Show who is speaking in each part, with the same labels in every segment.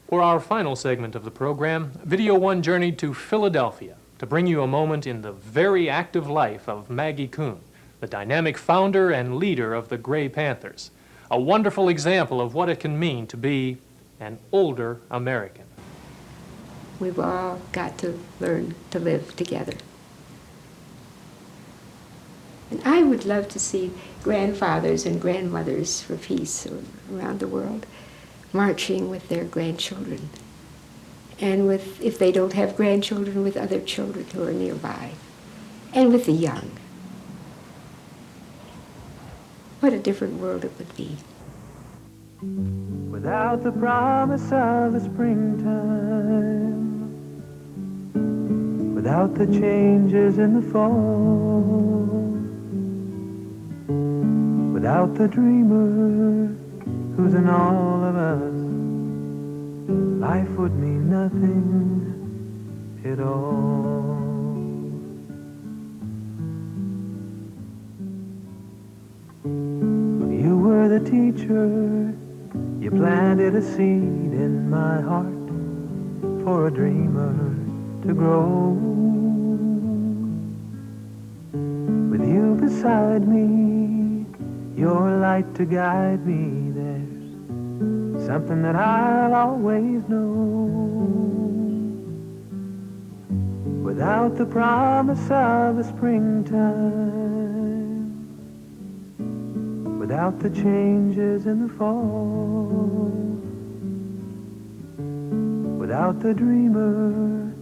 Speaker 1: For our final segment of the program, Video One journeyed to Philadelphia to bring you a moment in the very active life of Maggie Kuhn, the dynamic founder and leader of the Gray Panthers, a wonderful example of what it can mean to be an older American.
Speaker 2: We've all got to learn to live together. And I would love to see grandfathers and grandmothers for peace around the world marching with their grandchildren, and with, if they don't have grandchildren, with other children who are nearby, and with the young. What a different world it would be.
Speaker 3: Without the promise of the springtime, without the changes in the fall, without the dreamer who's in all of us, life would mean nothing at all. You were the teacher, you planted a seed in my heart for a dreamer to grow. With you beside me, your light to guide me, there's something that I'll always know. Without the promise of the springtime, without the changes in the fall, without the dreamer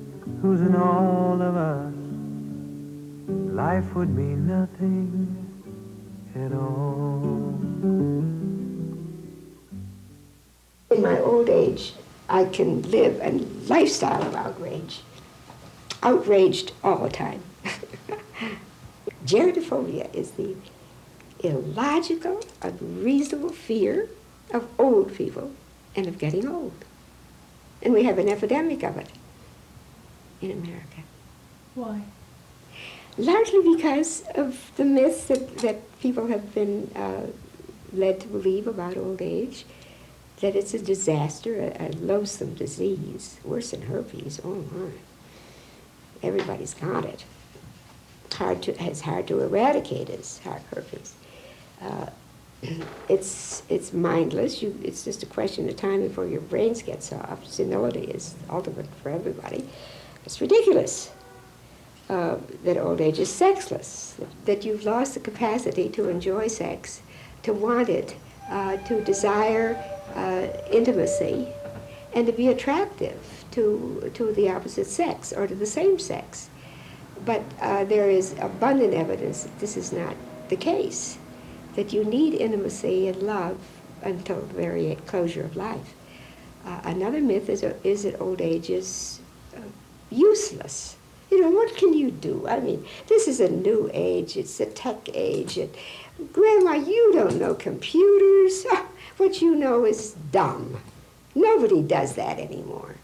Speaker 3: who's in all of us, life would mean nothing at all.
Speaker 2: In my old age, I can live a lifestyle of outrage. Outraged all the time. Geratophobia is the illogical, unreasonable fear of old people and of getting old. And we have an epidemic of it in America.
Speaker 4: Why?
Speaker 2: Largely because of the myths that people have been led to believe about old age, that it's a disaster, a loathsome disease, worse than herpes. Oh my. Everybody's got it. It's hard to eradicate as herpes. It's mindless. It's just a question of time before your brains get soft. Senility is ultimate for everybody. It's ridiculous that old age is sexless, that you've lost the capacity to enjoy sex, to want it, to desire intimacy, and to be attractive to the opposite sex or to the same sex. But there is abundant evidence that this is not the case, that you need intimacy and love until the very closure of life. Another myth is that old age is useless. You know, what can you do? I mean, this is a new age, it's a tech age. And, Grandma, you don't know computers. What you know is dumb. Nobody does that anymore.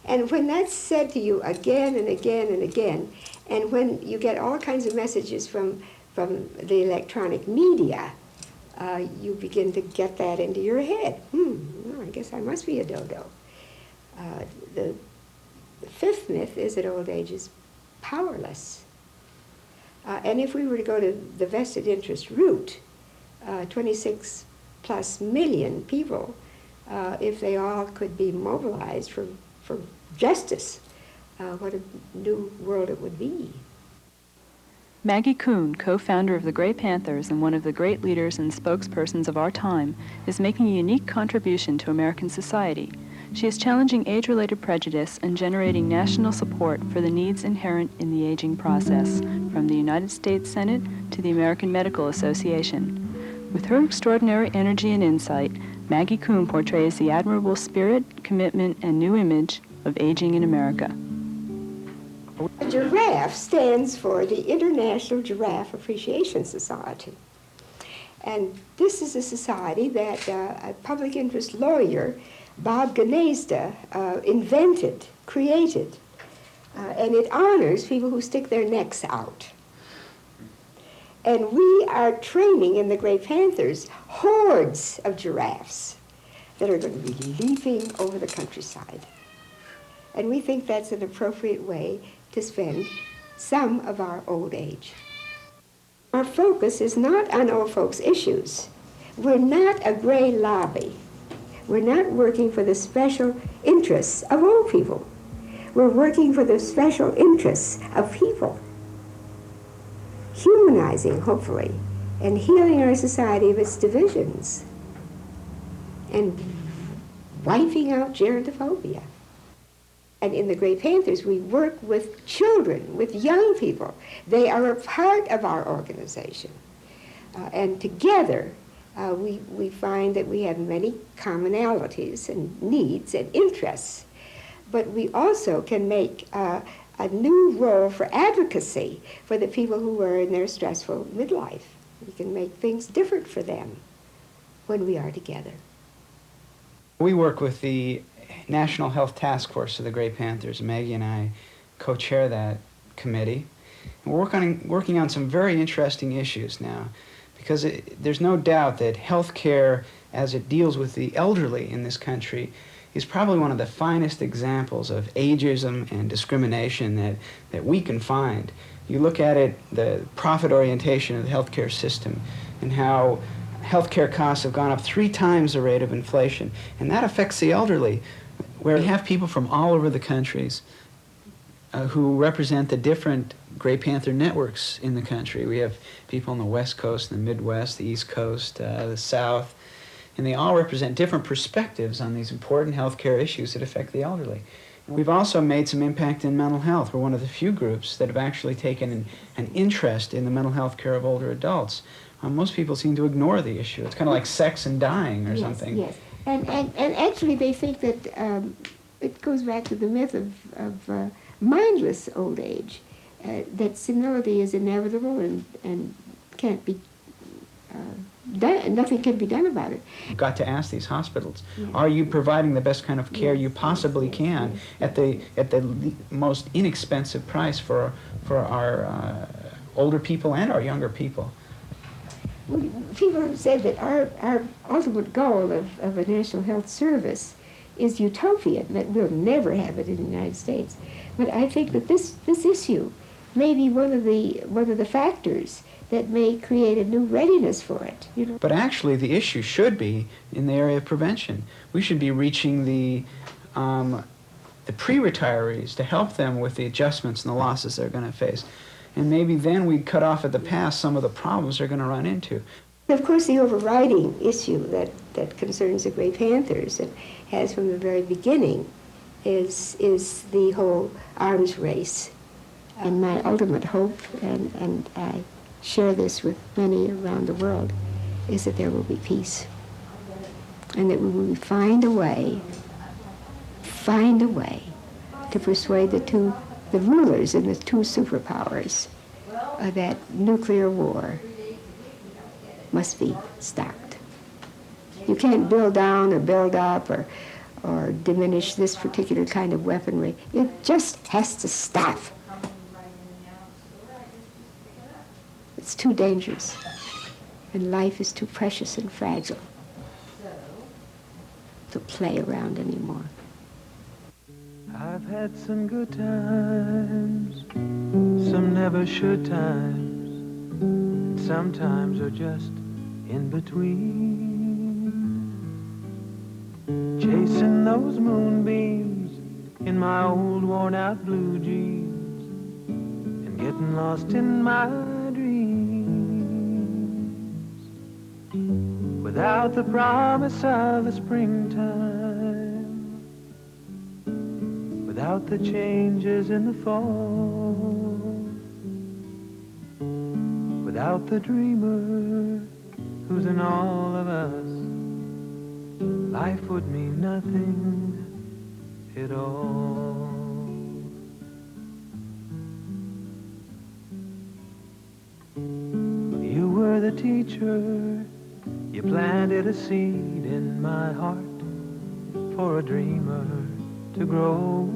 Speaker 2: And when that's said to you again and again and again, and when you get all kinds of messages from the electronic media, you begin to get that into your head. Well, I guess I must be a dodo. The fifth myth is that old age is powerless. And if we were to go to the vested interest route, 26 plus million people, if they all could be mobilized for justice, what a new world it would be.
Speaker 4: Maggie Kuhn, co-founder of the Gray Panthers and one of the great leaders and spokespersons of our time, is making a unique contribution to American society. She is challenging age-related prejudice and generating national support for the needs inherent in the aging process, from the United States Senate to the American Medical Association. With her extraordinary energy and insight, Maggie Kuhn portrays the admirable spirit, commitment, and new image of aging in America.
Speaker 2: A giraffe stands for the International Giraffe Appreciation Society. And this is a society that a public interest lawyer, Bob Gnezda, invented, created. And it honors people who stick their necks out. And we are training in the Gray Panthers hordes of giraffes that are going to be leaping over the countryside. And we think that's an appropriate way to spend some of our old age. Our focus is not on old folks' issues. We're not a gray lobby. We're not working for the special interests of old people. We're working for the special interests of people, humanizing, hopefully, and healing our society of its divisions, and wiping out gerontophobia. And in the Gray Panthers, we work with children, with young people. They are a part of our organization. And together, we find that we have many commonalities and needs and interests. But we also can make a new role for advocacy for the people who are in their stressful midlife. We can make things different for them when we are together.
Speaker 5: We work with the National Health Task Force of the Gray Panthers. Maggie and I co-chair that committee. And we're working on some very interesting issues now, because there's no doubt that health care, as it deals with the elderly in this country, is probably one of the finest examples of ageism and discrimination that we can find. You look at it, the profit orientation of the healthcare system, and how healthcare costs have gone up 3 times the rate of inflation, and that affects the elderly, where we have people from all over the countries who represent the different Gray Panther networks in the country. We have people on the West Coast, the Midwest, the East Coast, the South, and they all represent different perspectives on these important healthcare issues that affect the elderly. We've also made some impact in mental health. We're one of the few groups that have actually taken an interest in the mental health care of older adults. Most people seem to ignore the issue. It's kind of like sex and dying or something.
Speaker 2: Yes, and actually they think that it goes back to the myth of mindless old age, that senility is inevitable and can't be done, nothing can be done about it.
Speaker 5: You've got to ask these hospitals, are you providing the best kind of care you possibly can at the most inexpensive price for our older people and our younger people?
Speaker 2: People have said that our ultimate goal of a national health service is utopian, that we'll never have it in the United States. But I think that this issue may be one of the factors that may create a new readiness for it. You know?
Speaker 5: But actually, the issue should be in the area of prevention. We should be reaching the pre-retirees to help them with the adjustments and the losses they're going to face. And maybe then we'd cut off at the pass some of the problems they're going to run into.
Speaker 2: Of course, the overriding issue that concerns the Gray Panthers and has from the very beginning is the whole arms race. And my ultimate hope, and I share this with many around the world, is that there will be peace. And that we will find a way to persuade the rulers in the 2 superpowers that nuclear war must be stopped. You can't build down or build up or diminish this particular kind of weaponry. It just has to stop. It's too dangerous, and life is too precious and fragile to play around anymore.
Speaker 3: I've had some good times, some never should times, and sometimes are just in between. Chasing those moonbeams in my old worn out blue jeans, and getting lost in my dreams, without the promise of a springtime, without the changes in the fall, without the dreamer who's in all of us, life would mean nothing at all. You were the teacher, you planted a seed in my heart for a dreamer to grow.